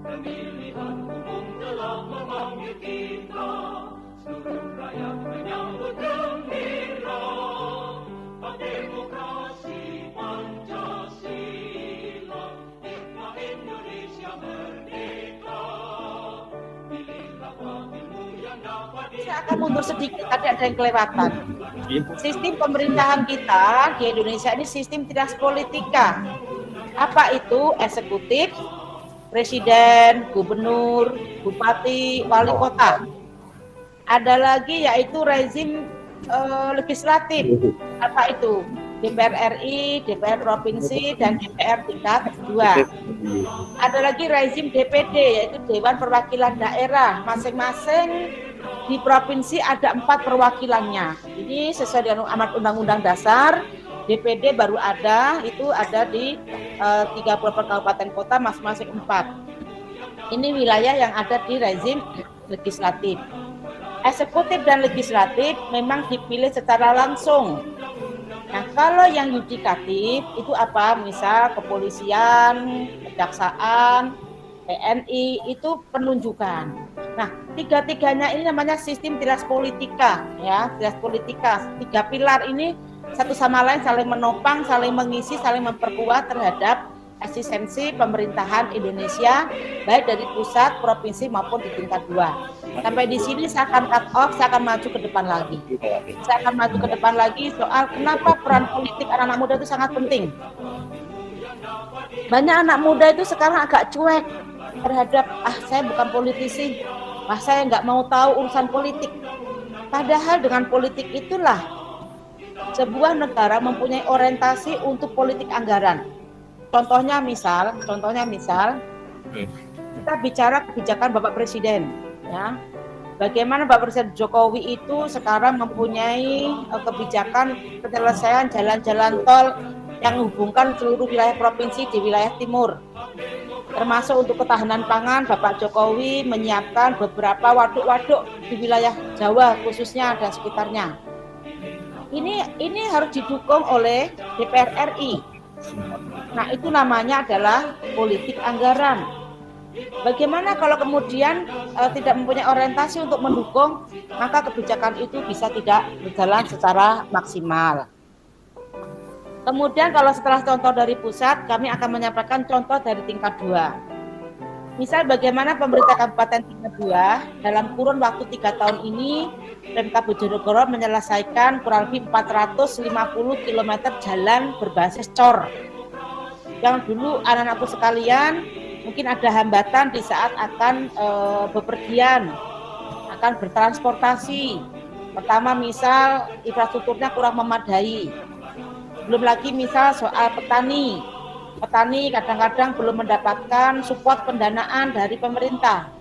Pemilihan umum telah memanggil kita, seluruh rakyat menyambut gembira. Demokrasi Pancasila, hikmah Indonesia merdeka. Pilihlah wakilmu yang dapat. Saya akan mundur sedikit, ada yang kelewatan. Sistem pemerintahan kita di Indonesia ini sistem trias politika. Apa itu? Eksekutif, presiden, gubernur, bupati, wali kota. Ada lagi yaitu rezim legislatif. Apa itu? DPR RI, DPR provinsi, dan DPR tingkat 2. Ada lagi rezim DPD, yaitu Dewan Perwakilan Daerah. Masing-masing di provinsi ada 4 perwakilannya. Ini sesuai dengan amanat Undang-Undang Dasar. DPD baru ada, itu ada di 30 kabupaten kota, masing-masing 4. Ini wilayah yang ada di rezim legislatif. Eksekutif dan legislatif memang dipilih secara langsung. Nah, kalau yang yudikatif itu apa? Misal kepolisian, kejaksaan, TNI itu penunjukan. Nah, tiga-tiganya ini namanya sistem trias politika, ya, trias politika. 3 pilar ini satu sama lain saling menopang, saling mengisi, saling memperkuat terhadap eksistensi pemerintahan Indonesia, baik dari pusat, provinsi maupun di tingkat 2. Sampai di sini saya akan cut off, saya akan maju ke depan lagi. Saya akan maju ke depan lagi soal kenapa peran politik anak-anak muda itu sangat penting. Banyak anak muda itu sekarang agak cuek terhadap, saya bukan politisi, saya nggak mau tahu urusan politik. Padahal dengan politik itulah sebuah negara mempunyai orientasi untuk politik anggaran. Contohnya misal, kita bicara kebijakan Bapak Presiden, ya. Bagaimana Bapak Presiden Jokowi itu sekarang mempunyai kebijakan penyelesaian jalan-jalan tol yang menghubungkan seluruh wilayah provinsi di wilayah timur. Termasuk untuk ketahanan pangan, Bapak Jokowi menyiapkan beberapa waduk-waduk di wilayah Jawa khususnya dan sekitarnya. Ini harus didukung oleh DPR RI. Nah, itu namanya adalah politik anggaran. Bagaimana kalau kemudian tidak mempunyai orientasi untuk mendukung, maka kebijakan itu bisa tidak berjalan secara maksimal. Kemudian kalau setelah contoh dari pusat, kami akan menyampaikan contoh dari tingkat 2. Misal bagaimana pemerintah Kabupaten tingkat 2 dalam kurun waktu 3 tahun ini Pemkab Bojonegoro menyelesaikan kurang lebih 450 km jalan berbasis cor. Yang dulu anak-anakku sekalian mungkin ada hambatan di saat akan bepergian, akan bertransportasi. Pertama misal infrastrukturnya kurang memadai. Belum lagi misal soal petani. Petani kadang-kadang belum mendapatkan support pendanaan dari pemerintah.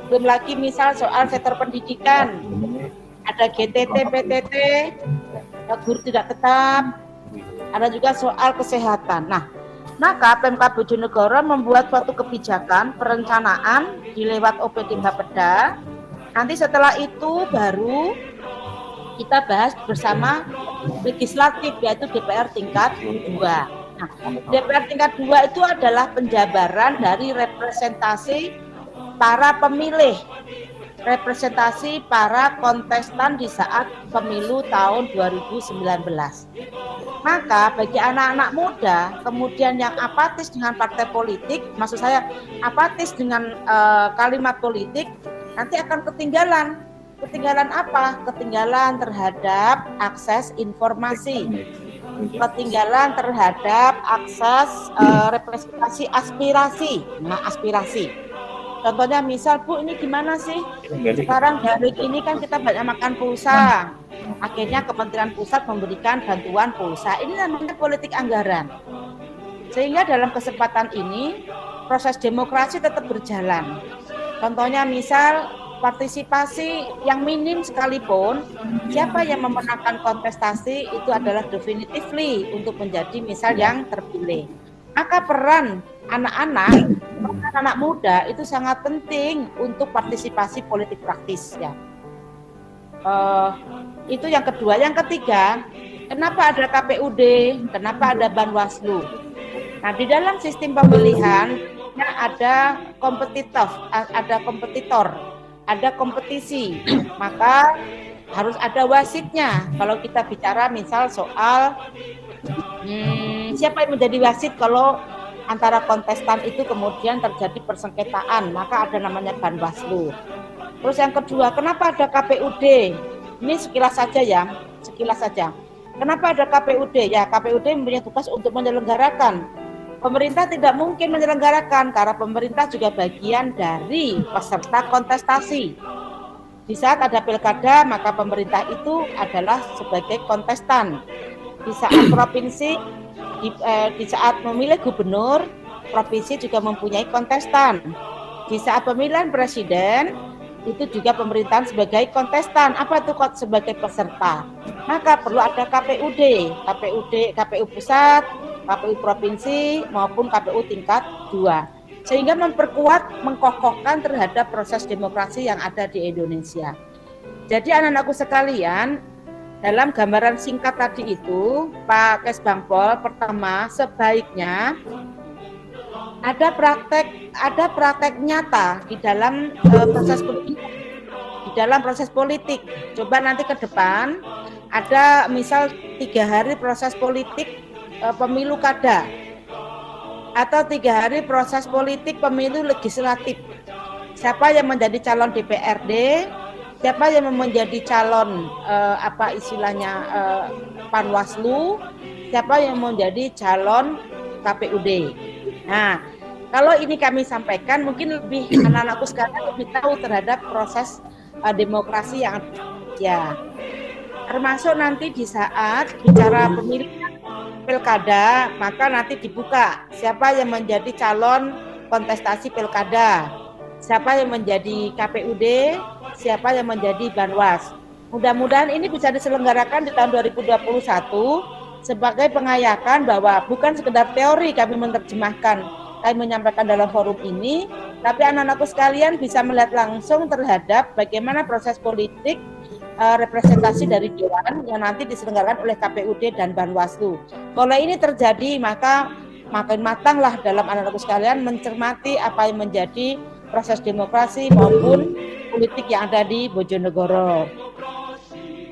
Belum lagi misal soal sektor pendidikan, ada GTT, PTT, guru tidak tetap, ada juga soal kesehatan. Nah, maka Pemkab Bojonegoro membuat suatu kebijakan perencanaan di lewat OPD Bapeda. Nanti setelah itu baru kita bahas bersama legislatif, yaitu DPR tingkat 2. Nah, DPR tingkat 2 itu adalah penjabaran dari representasi para pemilih, representasi para kontestan di saat pemilu tahun 2019. Maka bagi anak-anak muda kemudian yang apatis dengan partai politik, maksud saya apatis dengan kalimat politik, nanti akan ketinggalan. Ketinggalan apa? Ketinggalan terhadap akses informasi, ketinggalan terhadap akses representasi aspirasi. Nah, aspirasi. Contohnya misal, Bu, ini gimana sih? Sekarang daring ini kan kita banyak makan pulsa. Akhirnya Kementerian Pusat memberikan bantuan pulsa. Ini namanya politik anggaran. Sehingga dalam kesempatan ini proses demokrasi tetap berjalan. Contohnya misal partisipasi yang minim sekalipun, siapa yang memenangkan kontestasi itu adalah definitively untuk menjadi misal yang terpilih. Maka peran anak muda itu sangat penting untuk partisipasi politik praktis, ya. Itu yang kedua. Yang ketiga, kenapa ada KPUD, kenapa ada Banwaslu? Nah, di dalam sistem pemilihan artinya ada kompetitor, ada kompetisi, maka harus ada wasitnya. Kalau kita bicara misal soal siapa yang menjadi wasit kalau antara kontestan itu kemudian terjadi persengketaan, maka ada namanya Banwaslu. Terus yang kedua, kenapa ada KPUD? Ini sekilas saja ya, sekilas saja. Kenapa ada KPUD? Ya, KPUD mempunyai tugas untuk menyelenggarakan. Pemerintah tidak mungkin menyelenggarakan karena pemerintah juga bagian dari peserta kontestasi. Di saat ada pilkada, maka pemerintah itu adalah sebagai kontestan. Di saat provinsi, di saat memilih gubernur, provinsi juga mempunyai kontestan. Di saat pemilihan presiden, itu juga pemerintahan sebagai kontestan. Apa itu sebagai peserta? Maka perlu ada KPUD, KPU pusat, KPU provinsi maupun KPU tingkat 2. Sehingga memperkuat, mengkokohkan terhadap proses demokrasi yang ada di Indonesia. Jadi anak-anakku sekalian, dalam gambaran singkat tadi itu, Pak Kesbangpol, pertama sebaiknya ada praktek nyata di dalam proses politik. Coba nanti ke depan ada misal 3 hari proses politik pemilu kada, atau 3 hari proses politik pemilu legislatif. Siapa yang menjadi calon DPRD, siapa yang menjadi calon Panwaslu, siapa yang menjadi calon KPUD. Nah, kalau ini kami sampaikan, mungkin lebih anak-anakku sekarang lebih tahu terhadap proses demokrasi yang ya. Termasuk nanti di saat bicara pemilihan pilkada, maka nanti dibuka siapa yang menjadi calon kontestasi pilkada, siapa yang menjadi KPUD, siapa yang menjadi Banwas. Mudah-mudahan ini bisa diselenggarakan di tahun 2021 sebagai pengayakan bahwa bukan sekedar teori kami menerjemahkan, kami menyampaikan dalam forum ini, tapi anak-anakku sekalian bisa melihat langsung terhadap bagaimana proses politik representasi dari Dewan yang nanti diselenggarakan oleh KPUD dan Banwaslu. Kalau ini terjadi, maka makin matanglah dalam anak-anakku sekalian mencermati apa yang menjadi proses demokrasi maupun politik yang ada di Bojonegoro.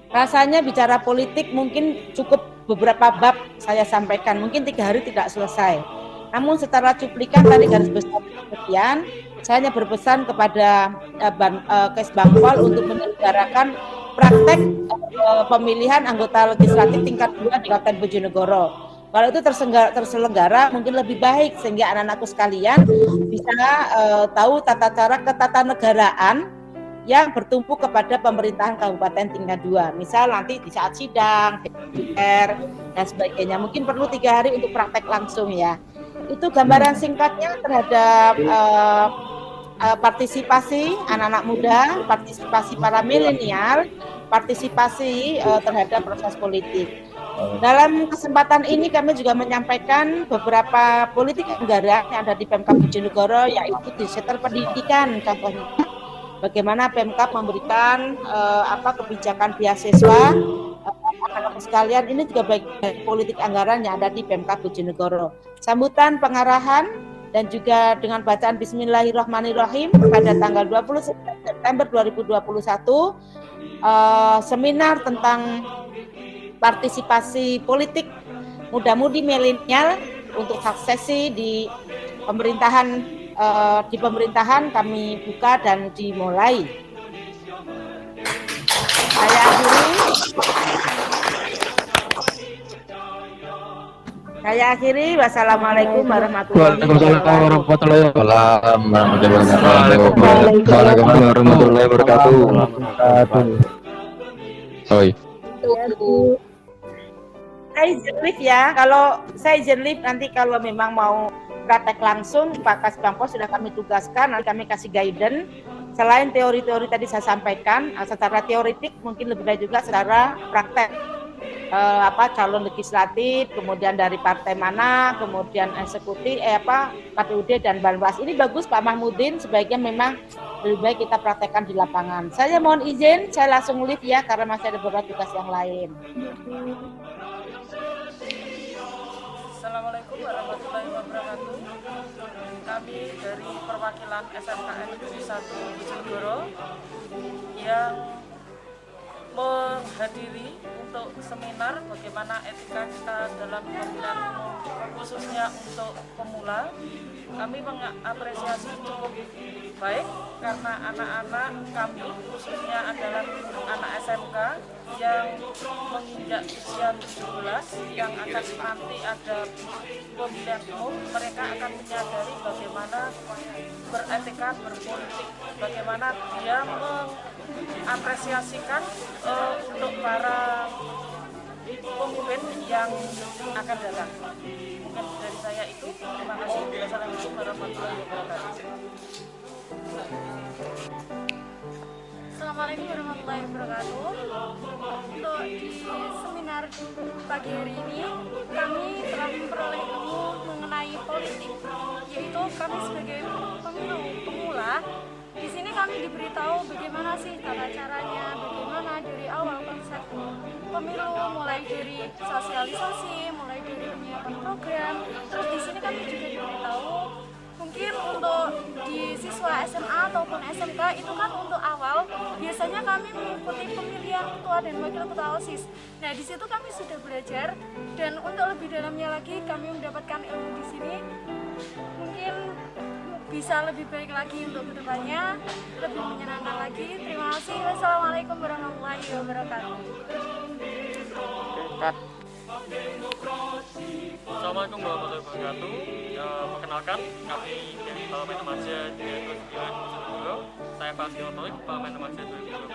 Rasanya bicara politik mungkin cukup beberapa bab saya sampaikan, mungkin 3 hari tidak selesai. Namun secara cuplikan tadi garis besar sekian, saya hanya berpesan kepada Kesbangpol untuk menyelenggarakan praktek pemilihan anggota legislatif tingkat 2 di Kabupaten Bojonegoro. Kalau itu terselenggara mungkin lebih baik sehingga anak-anakku sekalian bisa tahu tata cara ketatanegaraan yang bertumpu kepada pemerintahan kabupaten tingkat 2. Misal nanti di saat sidang, DPR dan sebagainya. Mungkin perlu 3 hari untuk praktek langsung ya. Itu gambaran singkatnya terhadap partisipasi anak-anak muda, partisipasi para milenial, partisipasi terhadap proses politik. Dalam kesempatan ini kami juga menyampaikan beberapa politik anggaran yang ada di Pemkab Bojonegoro, yaitu di sektor pendidikan. Contohnya bagaimana Pemkab memberikan kebijakan beasiswa anak-anak sekalian, ini juga bagian dari politik anggaran yang ada di Pemkab Bojonegoro. Sambutan pengarahan dan juga dengan bacaan Bismillahirrahmanirrahim pada tanggal 20 September 2021 seminar tentang partisipasi politik muda-mudi milenial untuk suksesi di pemerintahan kami buka dan dimulai. Saya akhiri. Wassalamualaikum warahmatullahi wabarakatuh. Waalaikumsalam warahmatullahi wabarakatuh. Saya izin live ya. Kalau saya izin live nanti kalau memang mau praktek langsung, Pak Kesbangpol sudah kami tugaskan, nanti kami kasih guidance. Selain teori-teori tadi saya sampaikan, secara teoritik mungkin lebih baik juga secara praktek. Calon legislatif, kemudian dari partai mana, kemudian eksekutif, KPUD dan Banwas. Ini bagus Pak Mahmudin, sebaiknya memang lebih baik kita praktekkan di lapangan. Saya mohon izin, saya langsung live ya karena masih ada beberapa tugas yang lain. Assalamualaikum warahmatullahi wabarakatuh. kami dari perwakilan SMKN Negeri 1 Bojonegoro yang menghadiri untuk seminar bagaimana etika kita dalam pemilihan umum khususnya untuk pemula. Kami mengapresiasi cukup baik karena anak-anak kami khususnya adalah anak SMK yang menginjak usia 17 yang akan nanti ada pemilihan umum, mereka akan menyadari bagaimana beretika berpolitik, bagaimana dia mengapresiasikan untuk para pemimpin yang akan datang. Mungkin dari saya itu, terima kasih. Wassalamualaikum warahmatullahi wabarakatuh. Assalamualaikum warahmatullahi wabarakatuh. Untuk di seminar pagi hari ini kami telah memperoleh ilmu mengenai politik, yaitu kami sebagai pemula di sini kami diberitahu bagaimana sih tata caranya, bagaimana dari awal konsep pemilu, mulai dari sosialisasi, mulai dari penyiapan program. Terus di sini kami juga diberitahu mungkin untuk di siswa SMA ataupun SMK itu kan untuk awal biasanya kami mengikuti pemilihan ketua dan wakil ketua OSIS. Nah di situ kami sudah belajar dan untuk lebih dalamnya lagi kami mendapatkan ilmu di sini. Mungkin bisa lebih baik lagi untuk kedepannya, lebih menyenangkan lagi. Terima kasih. Wassalamualaikum warahmatullahi wabarakatuh. Assalamualaikum warahmatullahi wabarakatuh. Perkenalkan, kami dari Parlemen Remaja 2009 Bojonegoro. Saya Pak Motorik, Parlemen Remaja 2020.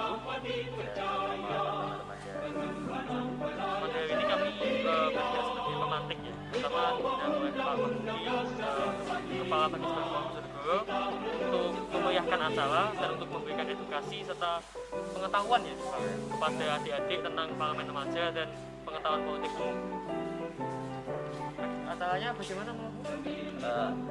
Pada hari ini kami bertugas sebagai pemantik ya. Pertama sudah mulai Pak Budi, Kepala Bagian Bojonegoro, untuk memeriahkan acara dan untuk memberikan edukasi serta pengetahuan ya kepada adik-adik tentang Parlemen Remaja dan pengetahuan politik umum. Acaranya bagaimana mau?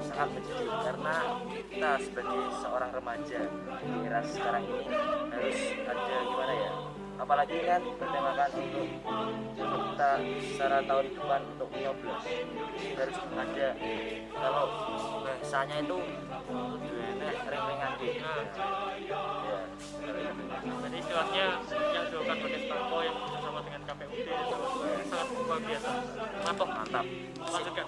Sangat mendidik karena kita sebagai seorang remaja di era sekarang ini harus ada gimana ya, apalagi kan bertemakan untuk kita secara tahun depan untuk menyoblos, kita harus ada kalau bahasanya itu ring-ringan gitu ya. Jadi istilahnya yang dilakukan oleh Stako yang bersama dengan KPUD sangat luar biasa. Mantap. Lanjutkan.